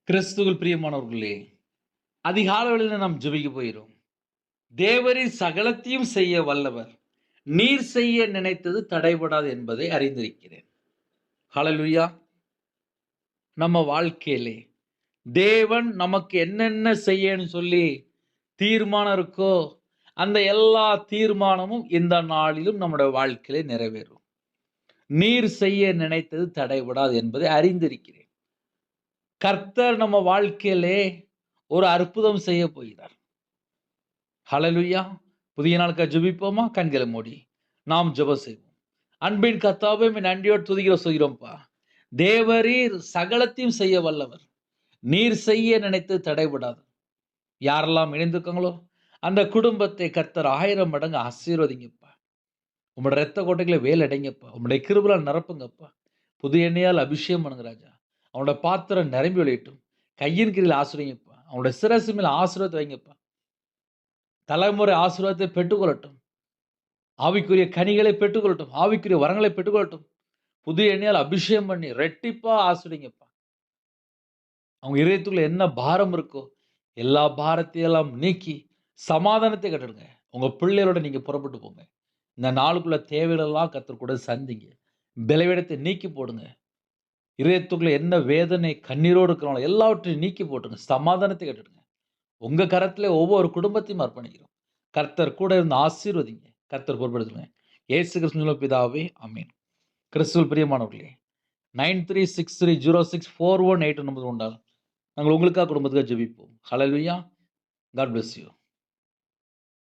கிறிஸ்துவில் பிரியமானவர்களே, அதிகாலை வேளையில நாம் ஜெபிக்க போகிறோம். தேவரீர் சகலத்தையும் செய்ய வல்லவர். நீர் செய்ய நினைத்தது தடைபடாது என்பதை அறிந்திருக்கிறேன். ஹalleluya. நம்ம வாழ்க்கையிலே தேவன் நமக்கு என்னென்ன செய்யன்னு சொல்லி தீர்மானம் இருக்கோ, அந்த எல்லா தீர்மானமும் இந்த நாளிலும் நம்முடைய வாழ்க்கையிலே நிறைவேறும். நீர் செய்ய நினைத்தது தடைபடாது என்பதை அறிந்திருக்கிறேன். கர்த்தர் நம்ம வாழ்க்கையிலே ஒரு அற்புதம் செய்ய போகிறார். ஹalleluya. புதிய நாளுக்காக ஜெபிப்போமா? கண்களை மூடி நாம் ஜெபம் செய்வோம். அன்பின் கர்த்தாவே, உம்மை நன்றியோடு துதிக்கிறோம் சொல்கிறோம்ப்பா. தேவரீர் சகலத்தையும் செய்ய வல்லவர். நீர் செய்ய நினைத்து தடைபடாது. யாரெல்லாம் இணைந்திருக்காங்களோ அந்த குடும்பத்தை கர்த்தர் 1000 மடங்கு ஆசீர்வதிங்கப்பா. உம்முடைய இரத்த கோட்டைகளை வேலடைங்கப்பா. உம்முடைய கிருபையால் நிரப்புங்கப்பா. புது எண்ணெயால் அபிஷேகம் பண்ணுங்க ராஜா. அவனோட பாத்திரம் நிரம்பி ஒழியட்டும். கையின் கீழில் ஆசீர்வதிங்கப்பா. அவனுடைய சிரசு மேல் ஆசீர்வாதத்தை வைங்கப்பா. தலைமுறை ஆசீர்வாதத்தை பெற்றுக்கொள்ளட்டும். ஆவிக்குரிய கனிகளை பெற்றுக்கொள்ளட்டும். ஆவிக்குரிய வரங்களை பெற்றுக்கொள்ளட்டும். புது எண்ணெயால் அபிஷேகம் பண்ணி ரெட்டிப்பா ஆசீர்வதிங்கப்பா. அவங்க இதயத்துக்குள்ள என்ன பாரம் இருக்கோ எல்லா பாரத்தையும் எல்லாம் நீக்கி சமாதானத்தை கட்டிடுங்க. உங்க பிள்ளைகளோட நீங்க புறப்பட்டு போங்க. இந்த நாளுக்குள்ள தேவைகள் எல்லாம் கர்த்தர் கூட சந்திங்க. பலவீனத்தை நீக்கி போடுங்க. இதயத்துக்குள்ள என்ன வேதனை கண்ணீரோடு இருக்கிறாங்களோ எல்லாவற்றையும் நீக்கி போட்டுங்க. சமாதானத்தை கட்டிடுங்க. உங்க கரத்திலே ஒவ்வொரு குடும்பத்தையும் அர்ப்பணிக்கிறோம். கர்த்தர் கூட இருந்து ஆசீர்வதிங்க. கர்த்தர் பொறுப்படுத்துங்க. இயேசு கிறிஸ்துவின் பிதாவே, ஆமென். கிறிஸ்துவில் பிரியமானவர்களே, 9363064181 நம்பர் உண்டால் நாங்கள் உங்களுக்காக குடும்பத்துக்காக ஜெபிப்போம். ஹalleluya. God bless you.